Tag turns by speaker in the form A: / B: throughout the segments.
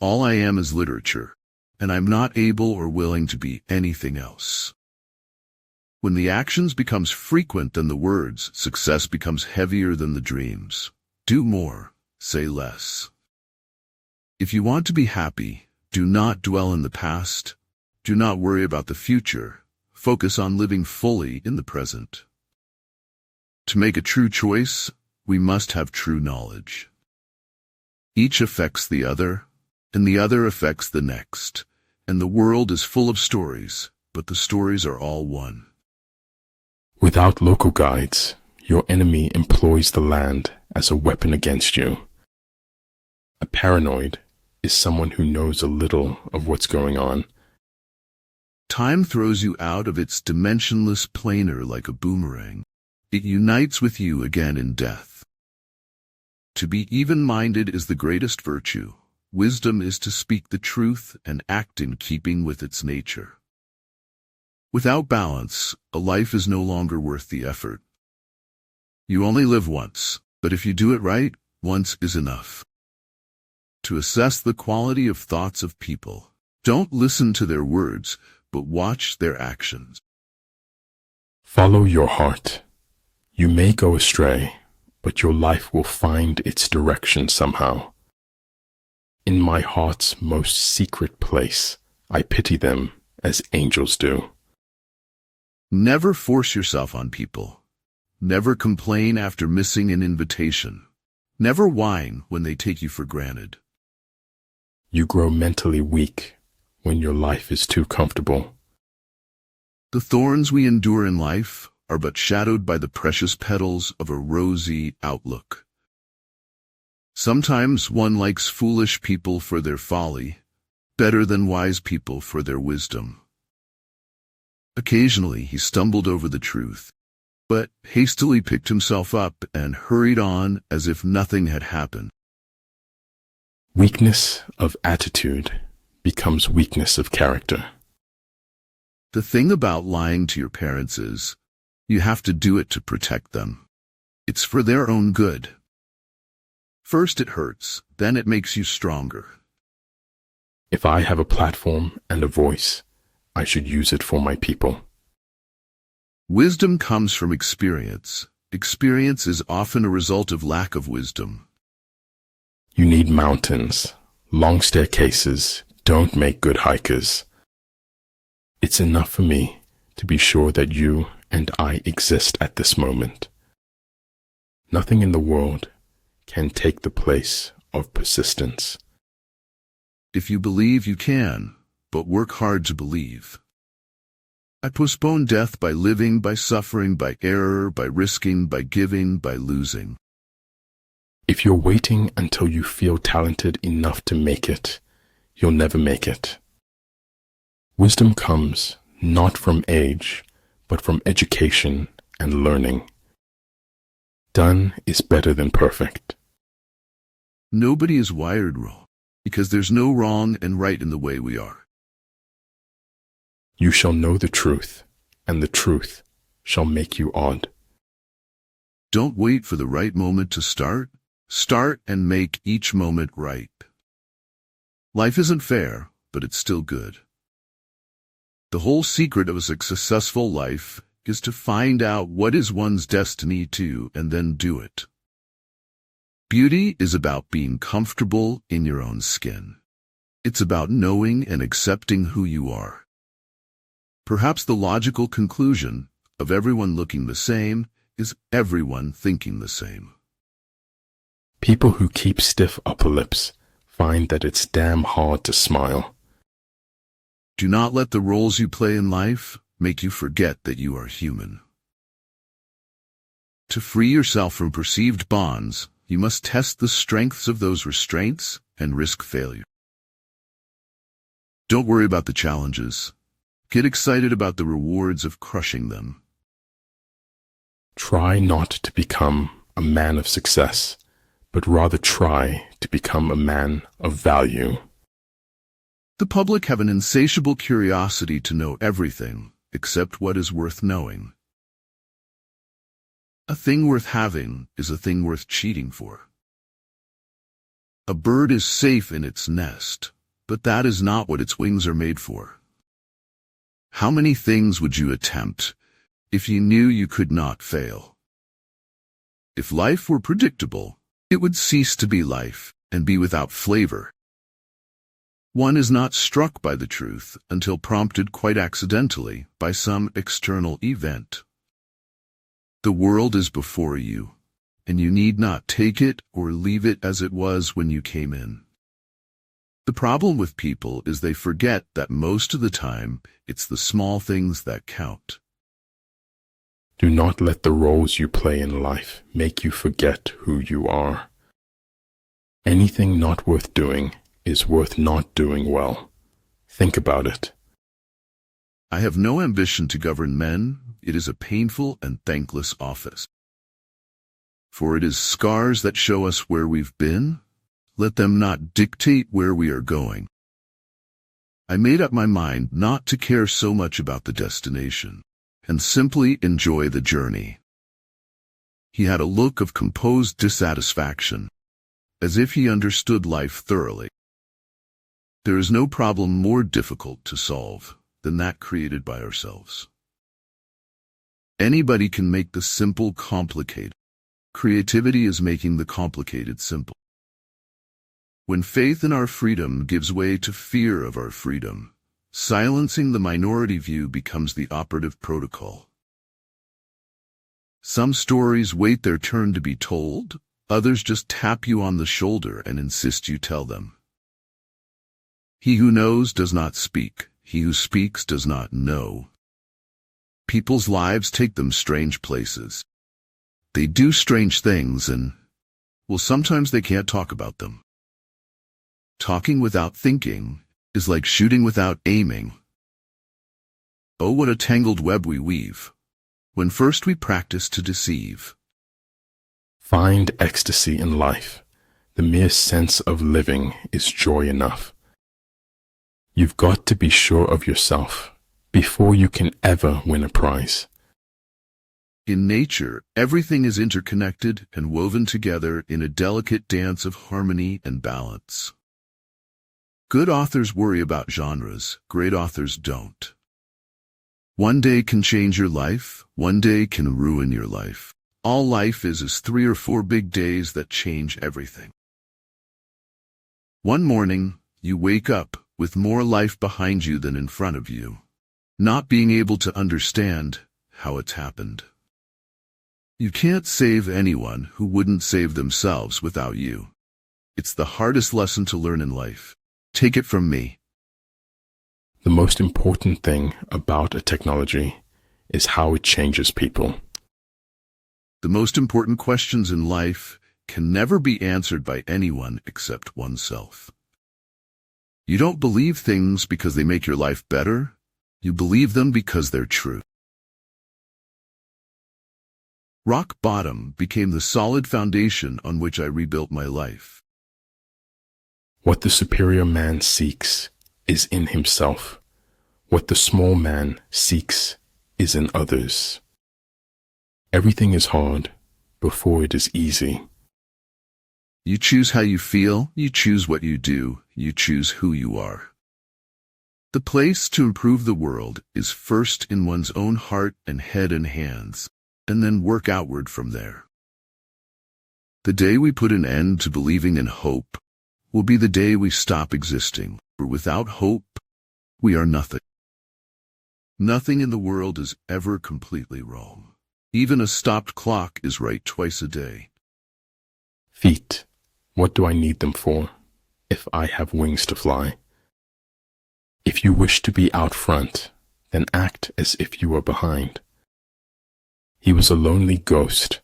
A: All I am is literature, and I'm not able or willing to be anything else. When the actions becomes frequent than the words, success becomes heavier than the dreams. Do more, say less. If you want to be happy, do not dwell in the past. Do not worry about the future. Focus on living fully in the present. To make a true choice, we must have true knowledge. Each affects the other, and the other affects the next, and the world is full of stories, but the stories are all one.
B: Without local guides, your enemy employs the land as a weapon against you. A paranoid is someone who knows a little of what's going on.
A: Time throws you out of its dimensionless planar like a boomerang. It unites with you again in death. To be even-minded is the greatest virtue. Wisdom is to speak the truth and act in keeping with its nature. Without balance, a life is no longer worth the effort. You only live once, but if you do it right, once is enough. To assess the quality of thoughts of people, don't listen to their words, but watch their actions.
B: Follow your heart. You may go astray, but your life will find its direction somehow. In my heart's most secret place, I pity them as angels do.
A: Never force yourself on people. Never complain after missing an invitation. Never whine when they take you for granted.
B: You grow mentally weak when your life is too comfortable.
A: The thorns we endure in life are but shadowed by the precious petals of a rosy outlook. Sometimes one likes foolish people for their folly, better than wise people for their wisdom. Occasionally he stumbled over the truth, but hastily picked himself up and hurried on as if nothing had happened.
B: Weakness of attitude becomes weakness of character.
A: The thing about lying to your parents is, you have to do it to protect them. It's for their own good. First it hurts, then it makes you stronger.
B: If I have a platform and a voice, I should use it for my people.
A: Wisdom comes from experience. Experience is often a result of lack of wisdom.
B: You need mountains. Long staircases don't make good hikers. It's enough for me to be sure that you and I exist at this moment. Nothing in the world can take the place of persistence.
A: If you believe, you can, but work hard to believe. I postpone death by living, by suffering, by error, by risking, by giving, by losing.
B: If you're waiting until you feel talented enough to make it, you'll never make it. Wisdom comes not from age, but from education and learning. Done is better than perfect.
A: Nobody is wired wrong, because there's no wrong and right in the way we are.
B: You shall know the truth, and the truth shall make you odd.
A: Don't wait for the right moment to start. Start and make each moment right. Life isn't fair, but it's still good. The whole secret of a successful life is to find out what is one's destiny to and then do it. Beauty is about being comfortable in your own skin. It's about knowing and accepting who you are. Perhaps the logical conclusion of everyone looking the same is everyone thinking the same.
B: People who keep stiff upper lips find that it's damn hard to smile.
A: Do not let the roles you play in life make you forget that you are human. To free yourself from perceived bonds, you must test the strengths of those restraints and risk failure. Don't worry about the challenges. Get excited about the rewards of crushing them.
B: Try not to become a man of success, but rather try to become a man of value.
A: The public have an insatiable curiosity to know everything except what is worth knowing. A thing worth having is a thing worth cheating for. A bird is safe in its nest, but that is not what its wings are made for. How many things would you attempt if you knew you could not fail? If life were predictable, it would cease to be life and be without flavor. One is not struck by the truth until prompted quite accidentally by some external event. The world is before you, and you need not take it or leave it as it was when you came in. The problem with people is they forget that most of the time it's the small things that count.
B: Do not let the roles you play in life make you forget who you are. Anything not worth doing is worth not doing well. Think about it.
A: I have no ambition to govern men. It is a painful and thankless office. For it is scars that show us where we've been. Let them not dictate where we are going. I made up my mind not to care so much about the destination, and simply enjoy the journey. He had a look of composed dissatisfaction, as if he understood life thoroughly. There is no problem more difficult to solve than that created by ourselves. Anybody can make the simple complicated. Creativity is making the complicated simple. When faith in our freedom gives way to fear of our freedom, silencing the minority view becomes the operative protocol. Some stories wait their turn to be told, others just tap you on the shoulder and insist you tell them. He who knows does not speak, he who speaks does not know. People's lives take them strange places. They do strange things and, well, sometimes they can't talk about them. Talking without thinking is like shooting without aiming. Oh, what a tangled web we weave, when first we practice to deceive.
B: Find ecstasy in life. The mere sense of living is joy enough. You've got to be sure of yourself before you can ever win a prize.
A: In nature, everything is interconnected and woven together in a delicate dance of harmony and balance. Good authors worry about genres, great authors don't. One day can change your life, one day can ruin your life. All life is 3 or 4 big days that change everything. One morning, you wake up with more life behind you than in front of you, not being able to understand how it's happened. You can't save anyone who wouldn't save themselves without you. It's the hardest lesson to learn in life. Take it from me.
B: The most important thing about a technology is how it changes people.
A: The most important questions in life can never be answered by anyone except oneself. You don't believe things because they make your life better. You believe them because they're true. Rock bottom became the solid foundation on which I rebuilt my life.
B: What the superior man seeks is in himself. What the small man seeks is in others. Everything is hard before it is easy.
A: You choose how you feel, you choose what you do, you choose who you are. The place to improve the world is first in one's own heart and head and hands, and then work outward from there. The day we put an end to believing in hope will be the day we stop existing, for without hope, we are nothing. Nothing in the world is ever completely wrong. Even a stopped clock is right twice a day.
B: Feet, what do I need them for if I have wings to fly? If you wish to be out front, then act as if you were behind. He was a lonely ghost,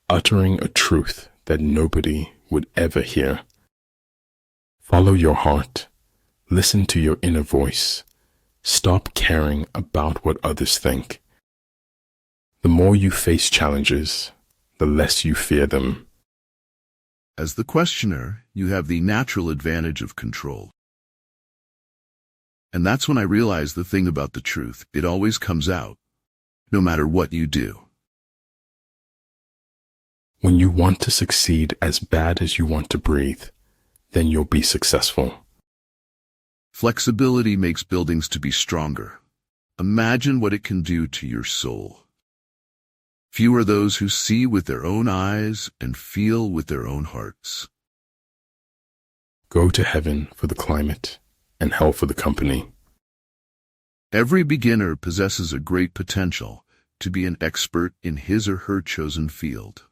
B: uttering a truth that nobody would ever hear. Follow your heart. Listen to your inner voice. Stop caring about what others think. The more you face challenges, the less you fear them.
A: As the questioner, you have the natural advantage of control. And that's when I realized the thing about the truth. It always comes out, no matter what you do.
B: When you want to succeed as bad as you want to breathe, then you'll be successful.
A: Flexibility makes buildings to be stronger. Imagine what it can do to your soul. Few are those who see with their own eyes and feel with their own hearts.
B: Go to heaven for the climate and hell for the company.
A: Every beginner possesses a great potential to be an expert in his or her chosen field.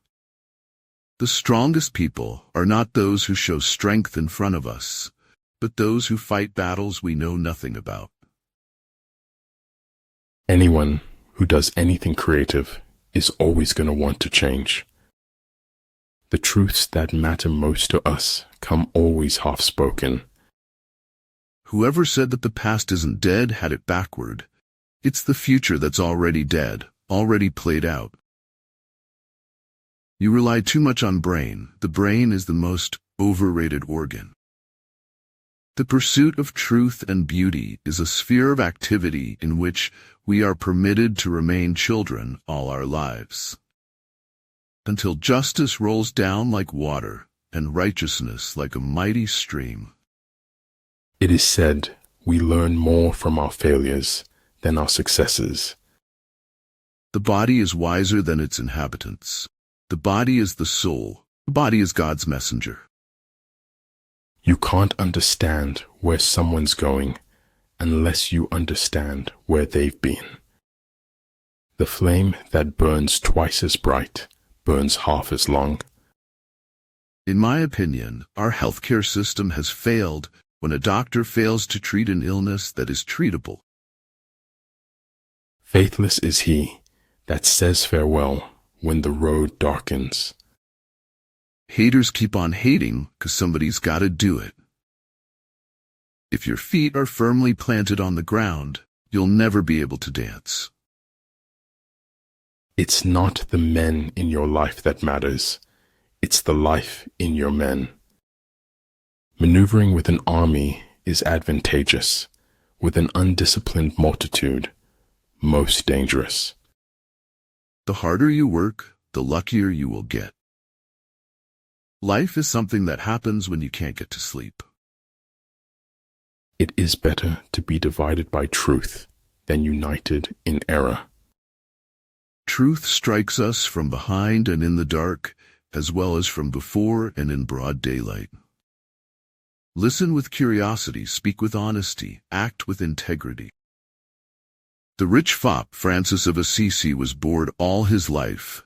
A: The strongest people are not those who show strength in front of us, but those who fight battles we know nothing about.
B: Anyone who does anything creative is always going to want to change. The truths that matter most to us come always half-spoken.
A: Whoever said that the past isn't dead had it backward. It's the future that's already dead, already played out. You rely too much on brain. The brain is the most overrated organ. The pursuit of truth and beauty is a sphere of activity in which we are permitted to remain children all our lives, until justice rolls down like water and righteousness like a mighty stream.
B: It is said we learn more from our failures than our successes.
A: The body is wiser than its inhabitants. The body is the soul. The body is God's messenger.
B: You can't understand where someone's going unless you understand where they've been. The flame that burns twice as bright burns half as long.
A: In my opinion, our healthcare system has failed when a doctor fails to treat an illness that is treatable.
B: Faithless is he that says farewell when the road darkens.
A: Haters keep on hating because somebody's got to do it. If your feet are firmly planted on the ground, you'll never be able to dance.
B: It's not the men in your life that matters. It's the life in your men. Maneuvering with an army is advantageous. With an undisciplined multitude, most dangerous.
A: The harder you work, the luckier you will get. Life is something that happens when you can't get to sleep.
B: It is better to be divided by truth than united in error.
A: Truth strikes us from behind and in the dark, as well as from before and in broad daylight. Listen with curiosity, speak with honesty, act with integrity. The rich fop Francis of Assisi was bored all his life.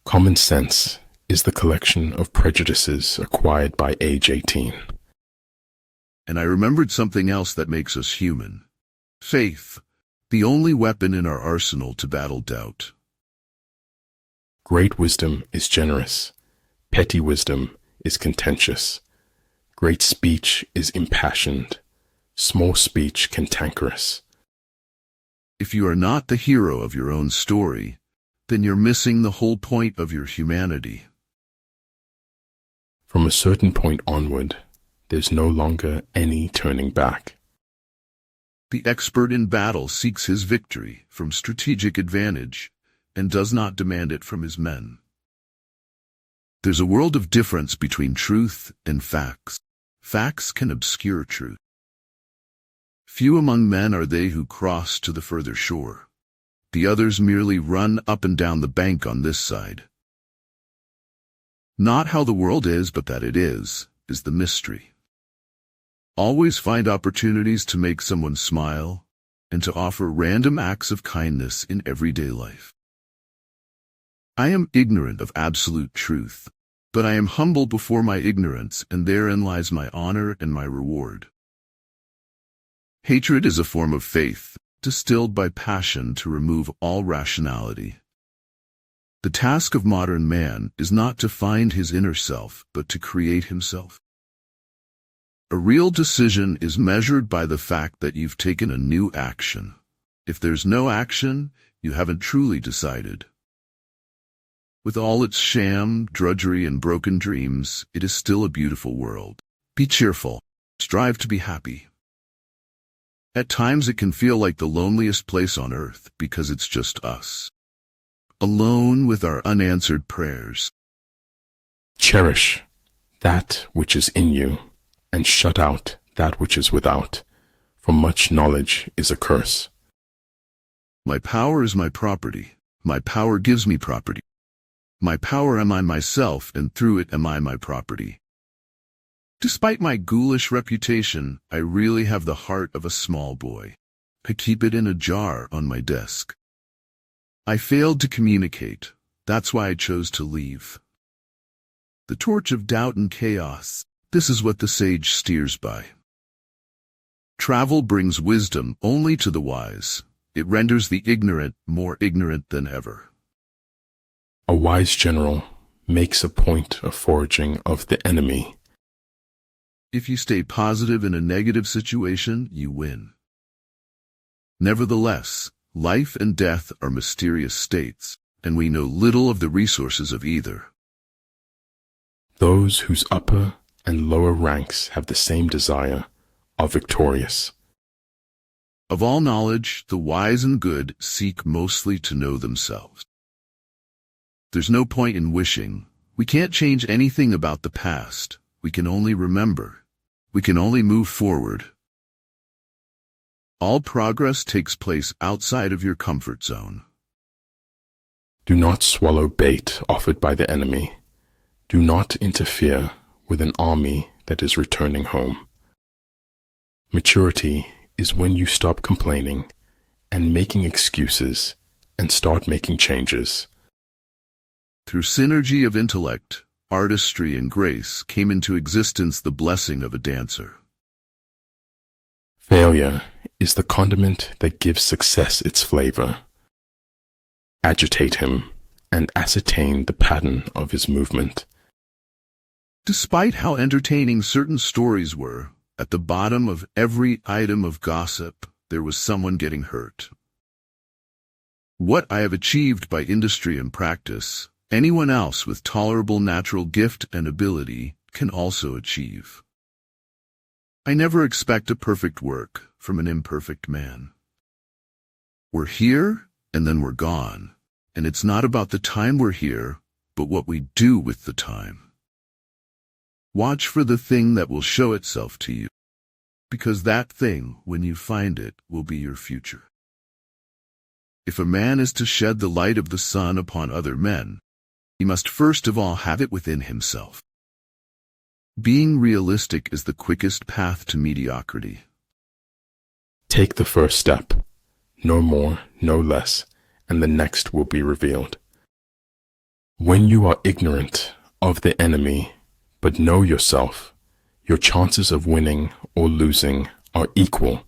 B: Common sense is the collection of prejudices acquired by age 18.
A: And I remembered something else that makes us human. Faith, the only weapon in our arsenal to battle doubt.
B: Great wisdom is generous. Petty wisdom is contentious. Great speech is impassioned. Small speech cantankerous.
A: If you are not the hero of your own story, then you're missing the whole point of your humanity.
B: From a certain point onward, there's no longer any turning back.
A: The expert in battle seeks his victory from strategic advantage and does not demand it from his men. There's a world of difference between truth and facts. Facts can obscure truth. Few among men are they who cross to the further shore. The others merely run up and down the bank on this side. Not how the world is, but that it is the mystery. Always find opportunities to make someone smile and to offer random acts of kindness in everyday life. I am ignorant of absolute truth, but I am humble before my ignorance, and therein lies my honor and my reward. Hatred is a form of faith, distilled by passion to remove all rationality. The task of modern man is not to find his inner self, but to create himself. A real decision is measured by the fact that you've taken a new action. If there's no action, you haven't truly decided. With all its sham, drudgery, and broken dreams, it is still a beautiful world. Be cheerful. Strive to be happy. At times it can feel like the loneliest place on earth because it's just us, alone with our unanswered prayers.
B: Cherish that which is in you, and shut out that which is without, for much knowledge is a curse.
A: My power is my property. My power gives me property. My power am I myself, and through it am I my property. Despite my ghoulish reputation, I really have the heart of a small boy. I keep it in a jar on my desk. I failed to communicate. That's why I chose to leave. The torch of doubt and chaos. This is what the sage steers by. Travel brings wisdom only to the wise. It renders the ignorant more ignorant than ever.
B: A wise general makes a point of foraging of the enemy.
A: If you stay positive in a negative situation, you win. Nevertheless, life and death are mysterious states, and we know little of the resources of either.
B: Those whose upper and lower ranks have the same desire are victorious.
A: Of all knowledge, the wise and good seek mostly to know themselves. There's no point in wishing. We can't change anything about the past. We can only remember. We can only move forward. All progress takes place outside of your comfort zone.
B: Do not swallow bait offered by the enemy. Do not interfere with an army that is returning home. Maturity is when you stop complaining and making excuses and start making changes.
A: Through synergy of intellect, artistry, and grace came into existence the blessing of a dancer.
B: Failure is the condiment that gives success its flavor. Agitate him and ascertain the pattern of his movement.
A: Despite how entertaining certain stories were, at the bottom of every item of gossip, there was someone getting hurt. What I have achieved by industry and practice, anyone else with tolerable natural gift and ability can also achieve. I never expect a perfect work from an imperfect man. We're here, and then we're gone, and it's not about the time we're here, but what we do with the time. Watch for the thing that will show itself to you, because that thing, when you find it, will be your future. If a man is to shed the light of the sun upon other men, he must first of all have it within himself. Being realistic is the quickest path to mediocrity.
B: Take the first step, no more, no less, and the next will be revealed. When you are ignorant of the enemy, but know yourself, your chances of winning or losing are equal.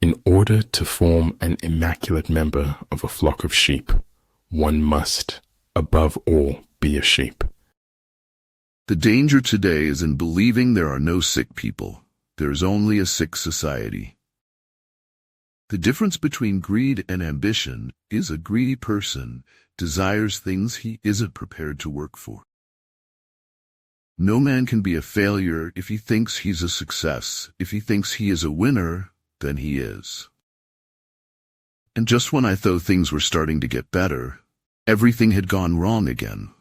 B: In order to form an immaculate member of a flock of sheep, one must, above all, be a sheep.
A: The danger today is in believing there are no sick people. There is only a sick society. The difference between greed and ambition is a greedy person desires things he isn't prepared to work for. No man can be a failure if he thinks he's a success. If he thinks he is a winner, then he is. And just when I thought things were starting to get better, everything had gone wrong again.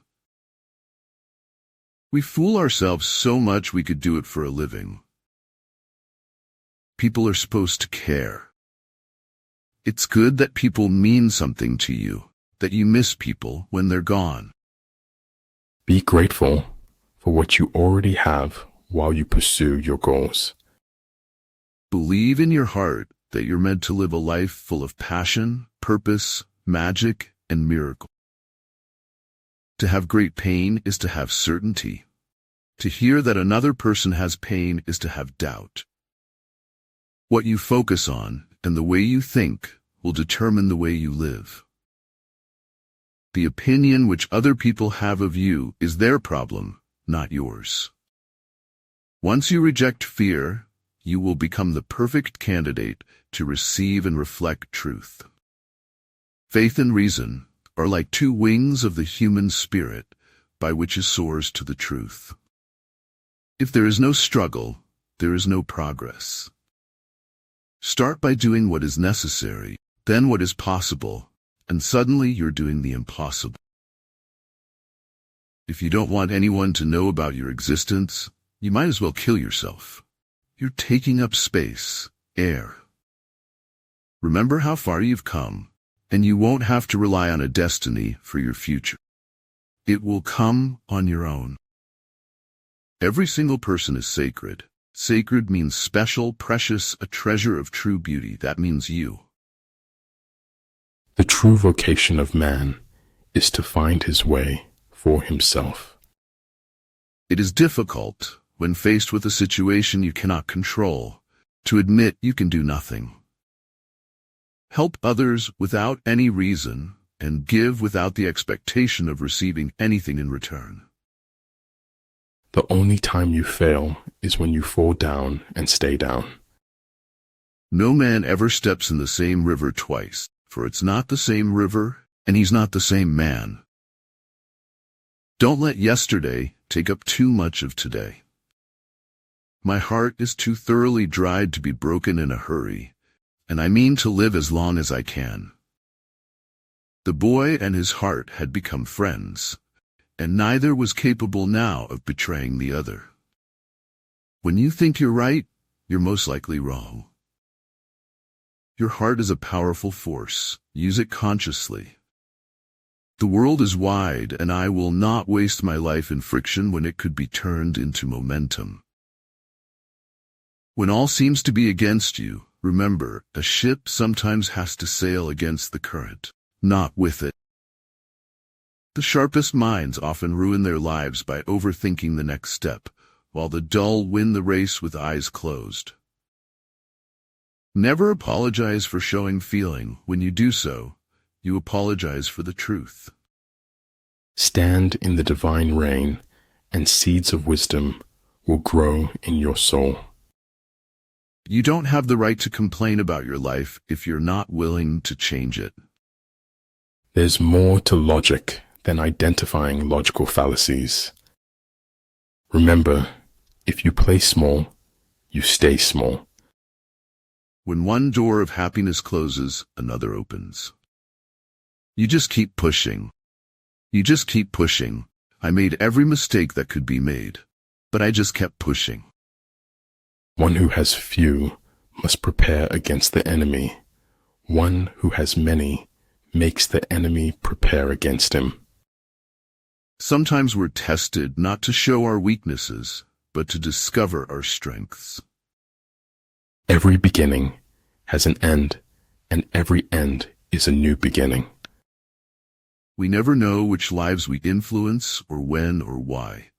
A: We fool ourselves so much we could do it for a living. People are supposed to care. It's good that people mean something to you, that you miss people when they're gone.
B: Be grateful for what you already have while you pursue your goals.
A: Believe in your heart that you're meant to live a life full of passion, purpose, magic, and miracle. To have great pain is to have certainty. To hear that another person has pain is to have doubt. What you focus on and the way you think will determine the way you live. The opinion which other people have of you is their problem, not yours. Once you reject fear, you will become the perfect candidate to receive and reflect truth. Faith and reason are like two wings of the human spirit by which it soars to the truth. If there is no struggle, there is no progress. Start by doing what is necessary, then what is possible, and suddenly you're doing the impossible. If you don't want anyone to know about your existence, you might as well kill yourself. You're taking up space, air. Remember how far you've come, and you won't have to rely on a destiny for your future. It will come on your own. Every single person is sacred. Sacred means special, precious, a treasure of true beauty. That means you.
B: The true vocation of man is to find his way for himself.
A: It is difficult, when faced with a situation you cannot control, to admit you can do nothing. Help others without any reason, and give without the expectation of receiving anything in return.
B: The only time you fail is when you fall down and stay down.
A: No man ever steps in the same river twice, for it's not the same river, and he's not the same man. Don't let yesterday take up too much of today. My heart is too thoroughly dried to be broken in a hurry, and I mean to live as long as I can. The boy and his heart had become friends, and neither was capable now of betraying the other. When you think you're right, you're most likely wrong. Your heart is a powerful force. Use it consciously. The world is wide, and I will not waste my life in friction when it could be turned into momentum. When all seems to be against you, remember, a ship sometimes has to sail against the current, not with it. The sharpest minds often ruin their lives by overthinking the next step, while the dull win the race with eyes closed. Never apologize for showing feeling. When you do so, you apologize for the truth.
B: Stand in the divine rain, and seeds of wisdom will grow in your soul.
A: You don't have the right to complain about your life if you're not willing to change it.
B: There's more to logic than identifying logical fallacies. Remember, if you play small, you stay small.
A: When one door of happiness closes, another opens. You just keep pushing. You just keep pushing. I made every mistake that could be made, but I just kept pushing.
B: One who has few must prepare against the enemy. One who has many makes the enemy prepare against him.
A: Sometimes we're tested not to show our weaknesses, but to discover our strengths.
B: Every beginning has an end, and every end is a new beginning.
A: We never know which lives we influence, or when, or why.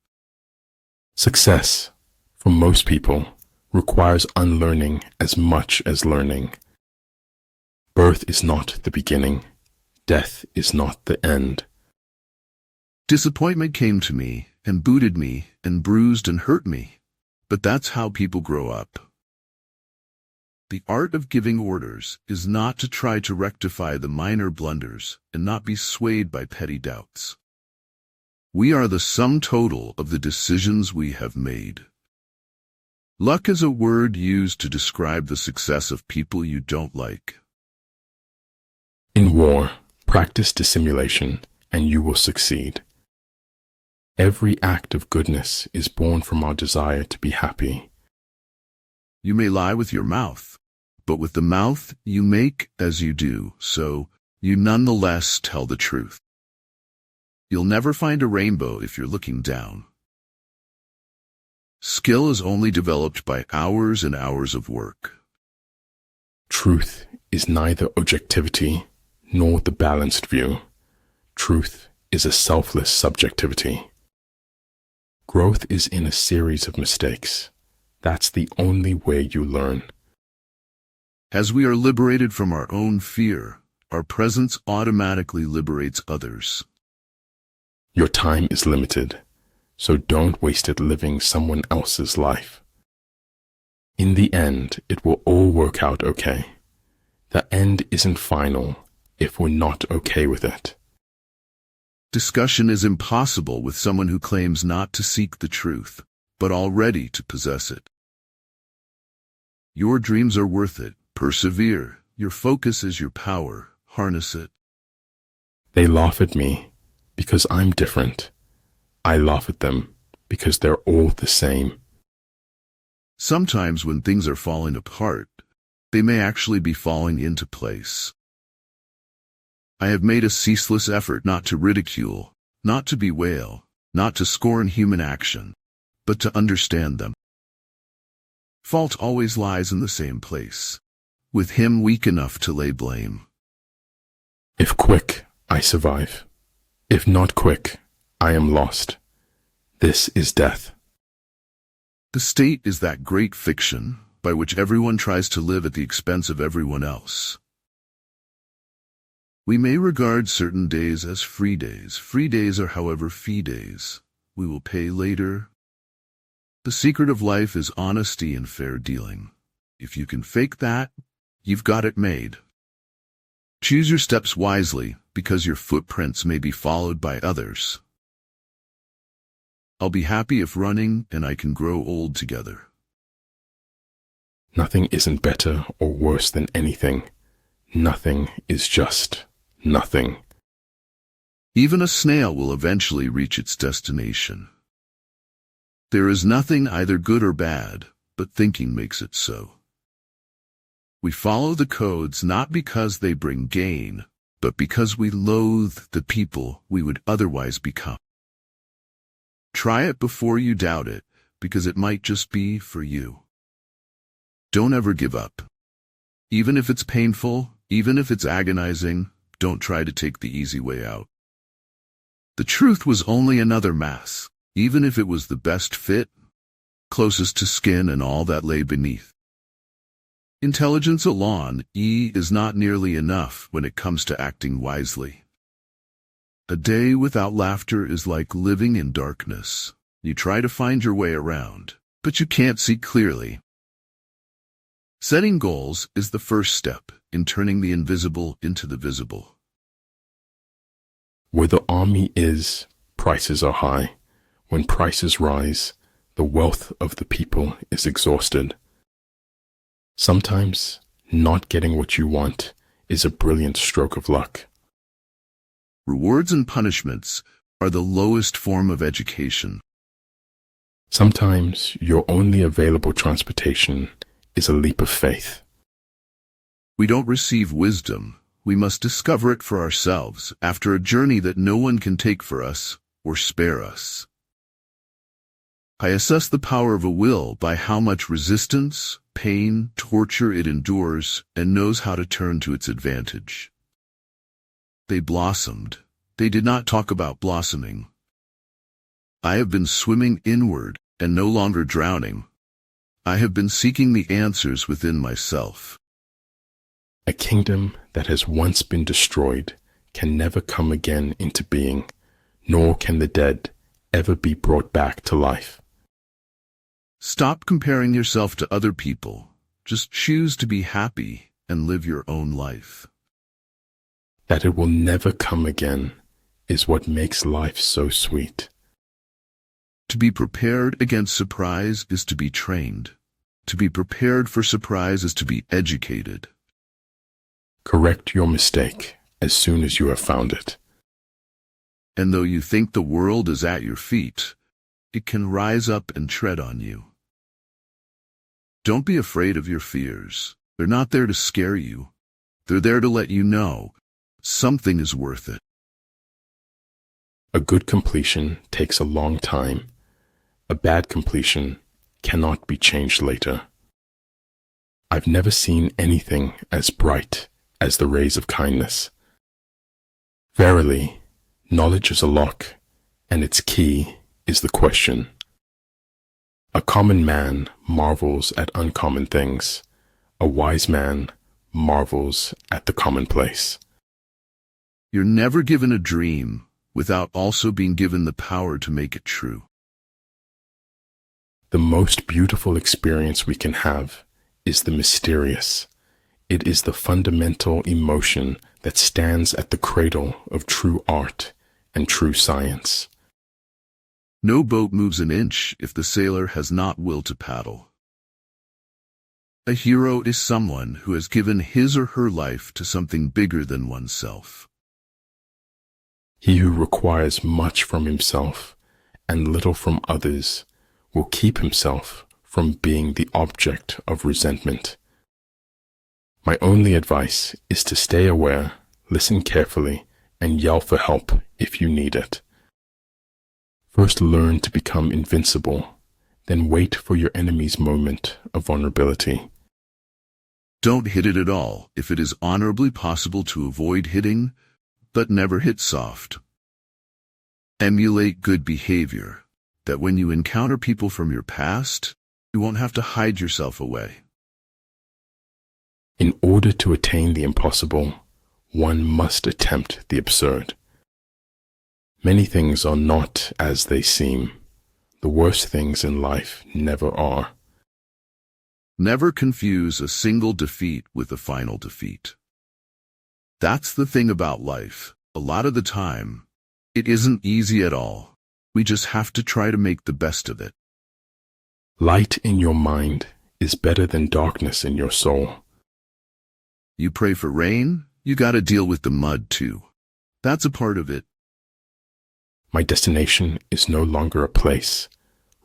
B: Success, for most people, requires unlearning as much as learning. Birth is not the beginning. Death is not the end.
A: Disappointment came to me, and booted me, and bruised and hurt me. But that's how people grow up. The art of giving orders is not to try to rectify the minor blunders and not be swayed by petty doubts. We are the sum total of the decisions we have made. Luck is a word used to describe the success of people you don't like.
B: In war, practice dissimulation, and you will succeed. Every act of goodness is born from our desire to be happy.
A: You may lie with your mouth, but with the mouth you make as you do, so you nonetheless tell the truth. You'll never find a rainbow if you're looking down. Skill is only developed by hours and hours of work.
B: Truth is neither objectivity nor the balanced view. Truth is a selfless subjectivity. Growth is in a series of mistakes. That's the only way you learn.
A: As we are liberated from our own fear, our presence automatically liberates others.
B: Your time is limited, so don't waste it living someone else's life. In the end, it will all work out okay. The end isn't final if we're not okay with it.
A: Discussion is impossible with someone who claims not to seek the truth, but already to possess it. Your dreams are worth it. Persevere. Your focus is your power. Harness it.
B: They laugh at me because I'm different. I laugh at them because they're all the same.
A: Sometimes when things are falling apart, they may actually be falling into place. I have made a ceaseless effort not to ridicule, not to bewail, not to scorn human action, but to understand them. Fault always lies in the same place, with him weak enough to lay blame.
B: If quick, I survive. If not quick, I am lost. This is death.
A: The state is that great fiction by which everyone tries to live at the expense of everyone else. We may regard certain days as free days. Free days are, however, fee days. We will pay later. The secret of life is honesty and fair dealing. If you can fake that, you've got it made. Choose your steps wisely, because your footprints may be followed by others. I'll be happy if running and I can grow old together.
B: Nothing isn't better or worse than anything. Nothing is just nothing.
A: Even a snail will eventually reach its destination. There is nothing either good or bad, but thinking makes it so. We follow the codes not because they bring gain, but because we loathe the people we would otherwise become. Try it before you doubt it, because it might just be for you. Don't ever give up. Even if it's painful, even if it's agonizing, don't try to take the easy way out. The truth was only another mask, even if it was the best fit, closest to skin and all that lay beneath. Intelligence alone is not nearly enough when it comes to acting wisely. A day without laughter is like living in darkness. You try to find your way around, but you can't see clearly. Setting goals is the first step in turning the invisible into the visible.
B: Where the army is, prices are high. When prices rise, the wealth of the people is exhausted. Sometimes, not getting what you want is a brilliant stroke of luck.
A: Rewards and punishments are the lowest form of education.
B: Sometimes, your only available transportation is a leap of faith.
A: We don't receive wisdom. We must discover it for ourselves after a journey that no one can take for us or spare us. I assess the power of a will by how much resistance, pain, torture it endures and knows how to turn to its advantage. They blossomed. They did not talk about blossoming. I have been swimming inward and no longer drowning. I have been seeking the answers within myself.
B: A kingdom that has once been destroyed can never come again into being, nor can the dead ever be brought back to life.
A: Stop comparing yourself to other people. Just choose to be happy and live your own life.
B: That it will never come again is what makes life so sweet.
A: To be prepared against surprise is to be trained. To be prepared for surprise is to be educated.
B: Correct your mistake as soon as you have found it.
A: And though you think the world is at your feet, it can rise up and tread on you. Don't be afraid of your fears. They're not there to scare you. They're there to let you know something is worth it.
B: A good completion takes a long time. A bad completion cannot be changed later. I've never seen anything as bright as the rays of kindness. Verily, knowledge is a lock, and its key is the question. A common man marvels at uncommon things. A wise man marvels at the commonplace.
A: You're never given a dream without also being given the power to make it true.
B: The most beautiful experience we can have is the mysterious. It is the fundamental emotion that stands at the cradle of true art and true science.
A: No boat moves an inch if the sailor has not will to paddle. A hero is someone who has given his or her life to something bigger than oneself.
B: He who requires much from himself and little from others will keep himself from being the object of resentment. My only advice is to stay aware, listen carefully, and yell for help if you need it. First learn to become invincible, then wait for your enemy's moment of vulnerability.
A: Don't hit it at all if it is honorably possible to avoid hitting, but never hit soft. Emulate good behavior, that when you encounter people from your past, you won't have to hide yourself away.
B: In order to attain the impossible, one must attempt the absurd. Many things are not as they seem. The worst things in life never are.
A: Never confuse a single defeat with a final defeat. That's the thing about life. A lot of the time, it isn't easy at all. We just have to try to make the best of it.
B: Light in your mind is better than darkness in your soul.
A: You pray for rain, you gotta deal with the mud too. That's a part of it.
B: My destination is no longer a place,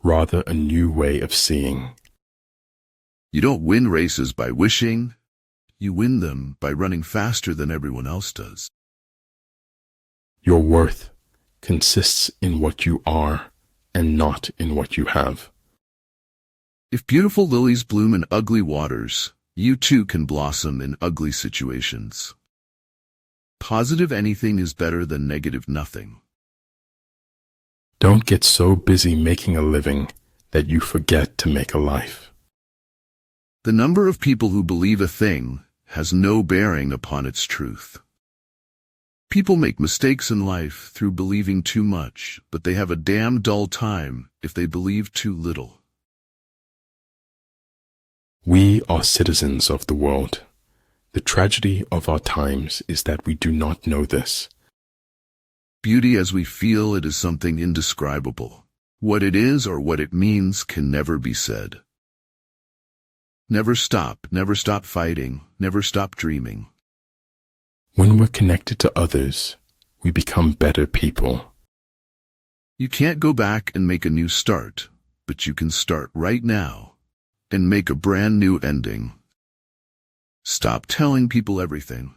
B: rather a new way of seeing.
A: You don't win races by wishing. You win them by running faster than everyone else does.
B: Your worth consists in what you are and not in what you have.
A: If beautiful lilies bloom in ugly waters, you too can blossom in ugly situations. Positive anything is better than negative nothing.
B: Don't get so busy making a living that you forget to make a life.
A: The number of people who believe a thing has no bearing upon its truth. People make mistakes in life through believing too much, but they have a damn dull time if they believe too little.
B: We are citizens of the world. The tragedy of our times is that we do not know this.
A: Beauty as we feel it is something indescribable. What it is or what it means can never be said. Never stop fighting, never stop dreaming.
B: When we're connected to others, we become better people.
A: You can't go back and make a new start, but you can start right now and make a brand new ending. Stop telling people everything.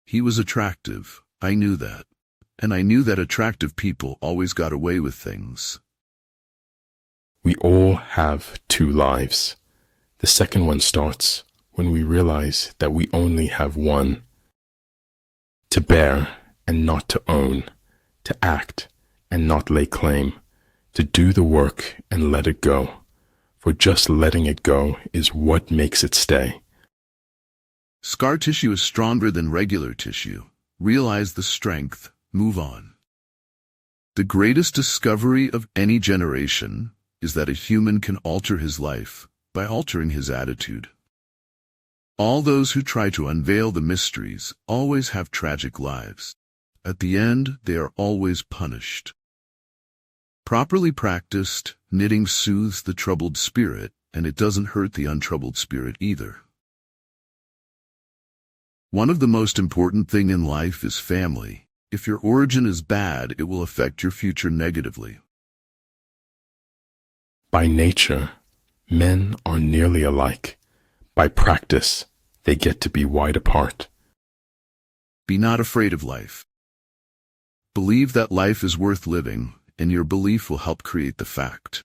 A: He was attractive, I knew that, and I knew that attractive people always got away with things.
B: We all have two lives. The second one starts when we realize that we only have one. To bear and not to own, to act and not lay claim, to do the work and let it go, for just letting it go is what makes it stay.
A: Scar tissue is stronger than regular tissue. Realize the strength, move on. The greatest discovery of any generation is that a human can alter his life by altering his attitude. All those who try to unveil the mysteries always have tragic lives. At the end, they are always punished. Properly practiced, knitting soothes the troubled spirit, and it doesn't hurt the untroubled spirit either. One of the most important things in life is family. If your origin is bad, it will affect your future negatively.
B: By nature, men are nearly alike. By practice, they get to be wide apart.
A: Be not afraid of life. Believe that life is worth living, and your belief will help create the fact.